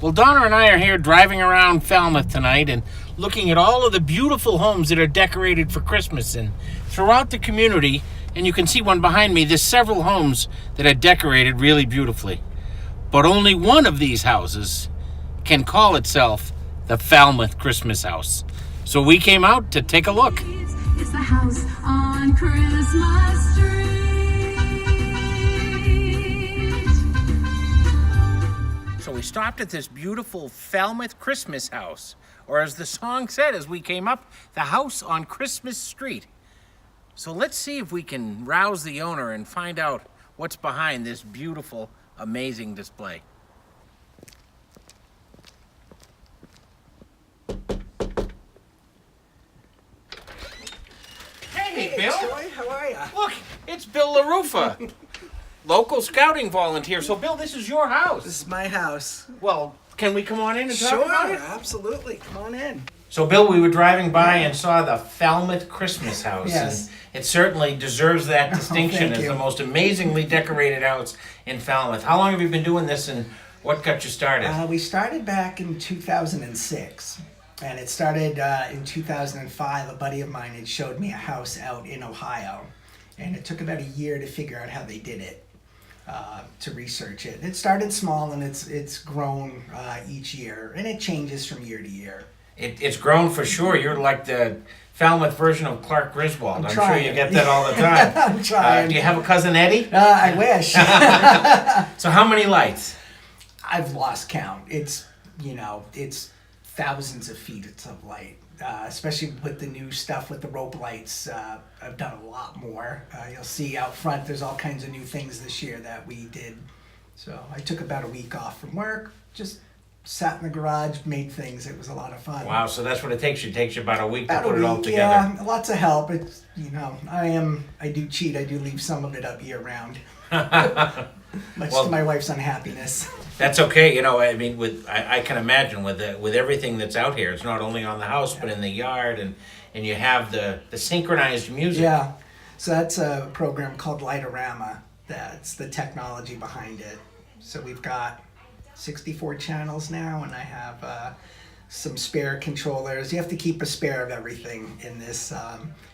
Well, Donna and I are here driving around Falmouth tonight and looking at all of the beautiful homes that are decorated for Christmas. And throughout the community, and you can see one behind me, there's several homes that are decorated really beautifully. But only one of these houses can call itself the Falmouth Christmas house. So we came out to take a look. It's the house on Christmas Street. So we stopped at this beautiful Falmouth Christmas house, or as the song said as we came up, the house on Christmas Street. So let's see if we can rouse the owner and find out what's behind this beautiful, amazing display. Hey, Bill. Troy, how are you? Look, it's Bill LaRufa, local scouting volunteer. So, Bill, this is your house. This is my house. Well, can we come on in and talk about it? Absolutely. Come on in. So, Bill, we were driving by and saw the Falmouth Christmas house. Yes. And it certainly deserves that distinction as you. the most amazingly decorated house in Falmouth. How long have you been doing this, and what got you started? We started back in 2006. And it started in 2005. A buddy of mine had showed me a house out in Ohio. And it took about a year to figure out how they did it, to research it. It started small and it's grown each year. And it changes from year to year. It's grown for sure. You're like the Falmouth version of Clark Griswold. I'm sure trying. you get that all the time. I'm trying. Do you have a cousin Eddie? I wish. So how many lights? I've lost count. It's thousands of feet of light, especially with the new stuff with the rope lights. I've done a lot more. You'll see out front there's all kinds of new things this year that we did. So I took about a week off from work, just sat in the garage, made things. It was a lot of fun. Wow, so that's what it takes you. It takes you about a week About to put a it all week, together. yeah, lots of help. It's I do cheat. I do leave some of it up year round, much to my wife's unhappiness. That's okay. I mean, I can imagine with everything that's out here, it's not only on the house, but in the yard, and you have the synchronized music. Yeah, so that's a program called Lightorama. That's the technology behind it. So we've got 64 channels now, and I have some spare controllers. You have to keep a spare of everything in this,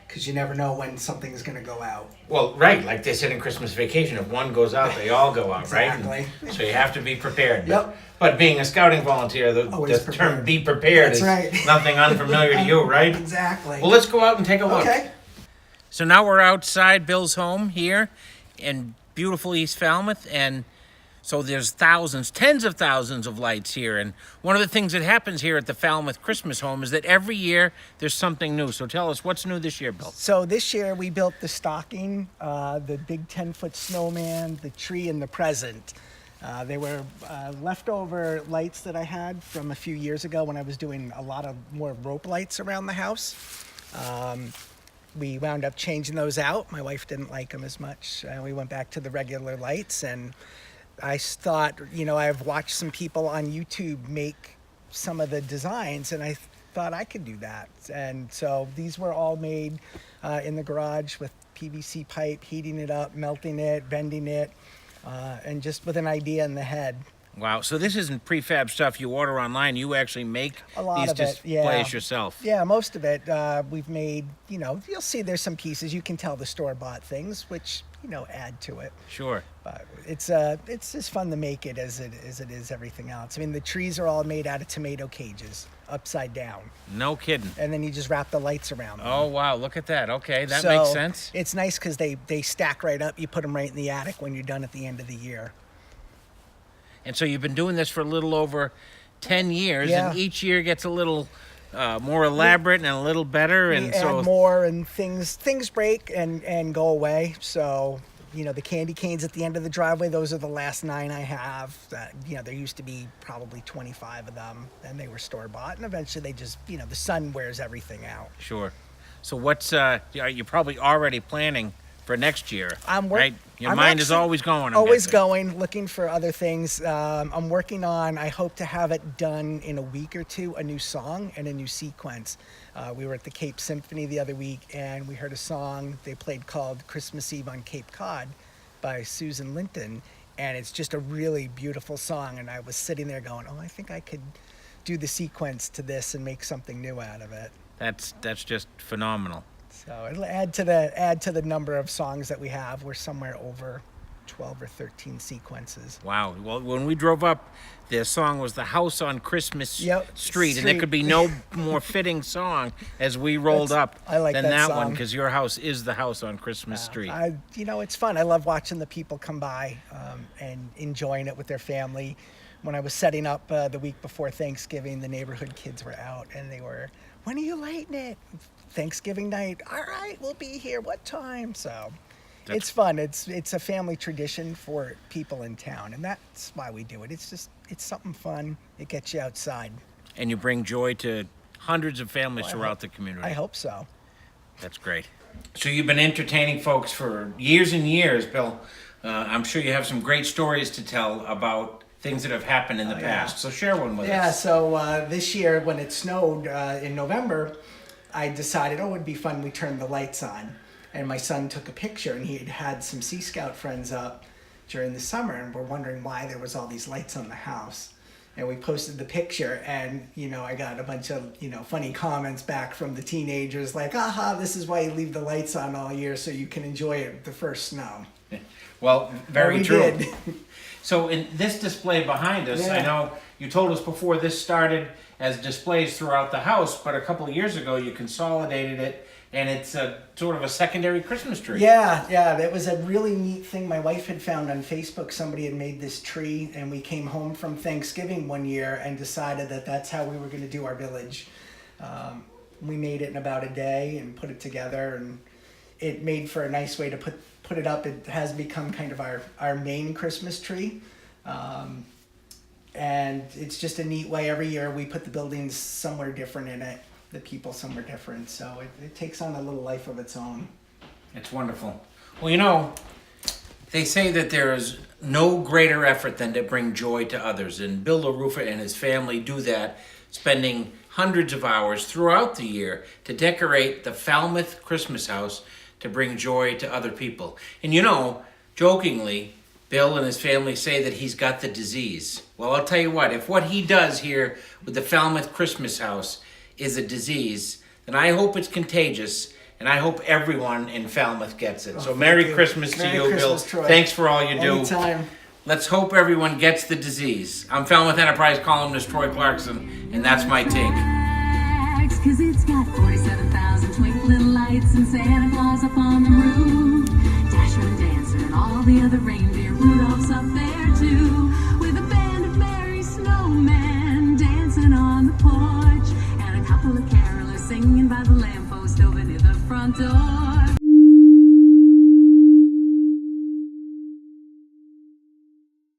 because you never know when something's going to go out. Well, right, like they said in Christmas Vacation, if one goes out, they all go out, Exactly. right? So you have to be prepared. Yep. But being a scouting volunteer, the Always term prepared. "be prepared" That's is right. nothing unfamiliar to you, right? Exactly. Well, let's go out and take a look. Okay. So now we're outside Bill's home here in beautiful East Falmouth, and so there's thousands, tens of thousands of lights here. And one of the things that happens here at the Falmouth Christmas home is that every year there's something new. So tell us, what's new this year, Bill? So this year we built the stocking, the big 10-foot snowman, the tree, and the present. They were leftover lights that I had from a few years ago when I was doing a lot of more rope lights around the house. We wound up changing those out. My wife didn't like them as much. We went back to the regular lights, and I thought, I've watched some people on YouTube make some of the designs, and I thought I could do that. And so these were all made in the garage with PVC pipe, heating it up, melting it, bending it, and just with an idea in the head. Wow, so this isn't prefab stuff you order online. You actually make A lot these of it, displays yeah. yourself. Yeah, most of it we've made, you'll see there's some pieces. You can tell the store-bought things, which, add to it. Sure. But it's as fun to make it as it is everything else. I mean, the trees are all made out of tomato cages, upside down. No kidding. And then you just wrap the lights around them. Oh, wow, look at that. Okay, that So makes sense. It's nice because they stack right up. You put them right in the attic when you're done at the end of the year. And so you've been doing this for a little over 10 years, Yeah. and each year gets a little more elaborate and a little better. We And add so more, and things break and go away. So, the candy canes at the end of the driveway, those are the last 9 I have. There used to be probably 25 of them, and they were store-bought. And eventually they just, the sun wears everything out. Sure. So what's you're probably already planning for next year, right? Your I'm mind is actually always going. I'm always guessing. going, looking for other things. I'm working on, I hope to have it done in a week or two, a new song and a new sequence. We were at the Cape Symphony the other week, and we heard a song they played called Christmas Eve on Cape Cod by Susan Linton. and it's just a really beautiful song. And I was sitting there going, oh, I think I could do the sequence to this and make something new out of it. That's just phenomenal. So it'll add to the number of songs that we have. We're somewhere over 12 or 13 sequences. Wow. Well, when we drove up, the song was "The House on Christmas Yep, Street," and there could be no more fitting song as we rolled up I like than that that one, song. because your house is the house on Christmas Street. It's fun. I love watching the people come by and enjoying it with their family. When I was setting up the week before Thanksgiving, the neighborhood kids were out, and they were, when are you lighting it? Thanksgiving night. All right, we'll be here. What time? So it's fun. It's a family tradition for people in town, and that's why we do it. It's something fun. It gets you outside. And you bring joy to hundreds of families throughout the community. I hope so. That's great. So you've been entertaining folks for years and years, Bill. I'm sure you have some great stories to tell about things that have happened in the past. So share one with us. Yeah, so this year when it snowed in November, I decided, it would be fun, we turned the lights on. And my son took a picture, and he had some Sea Scout friends up during the summer, and we're wondering why there was all these lights on the house. And we posted the picture, and I got a bunch of funny comments back from the teenagers, like, aha, this is why you leave the lights on all year, so you can enjoy it the first snow. Well, very we true. did. So in this display behind us, I know you told us before this started as displays throughout the house, but a couple of years ago you consolidated it, and it's a sort of a secondary Christmas tree. Yeah, that was a really neat thing my wife had found on Facebook. Somebody had made this tree, and we came home from Thanksgiving one year and decided that that's how we were going to do our village. We made it in about a day and put it together, and it made for a nice way to put it up. It has become kind of our main Christmas tree. And it's just a neat way. Every year we put the buildings somewhere different in it, the people somewhere different. So it takes on a little life of its own. It's wonderful. Well, they say that there is no greater effort than to bring joy to others. And Bill LaRufa and his family do that, spending hundreds of hours throughout the year to decorate the Falmouth Christmas house to bring joy to other people. And jokingly, Bill and his family say that he's got the disease. Well, I'll tell you what, if what he does here with the Falmouth Christmas house is a disease, then I hope it's contagious, and I hope everyone in Falmouth gets it. So Merry Christmas to you, Bill. Troy. Thanks for all you do. Anytime. Let's hope everyone gets the disease. I'm Falmouth Enterprise columnist Troy Clarkson, and that's my take. Cause it's got 47,000 twinkling lights and Santa Claus up on the roof, Dasher and Dancer and all the other reindeer. Rudolph's up there too, with a band of merry snowmen dancing on the porch, and a couple of carolers singing by the lamppost over near the front door.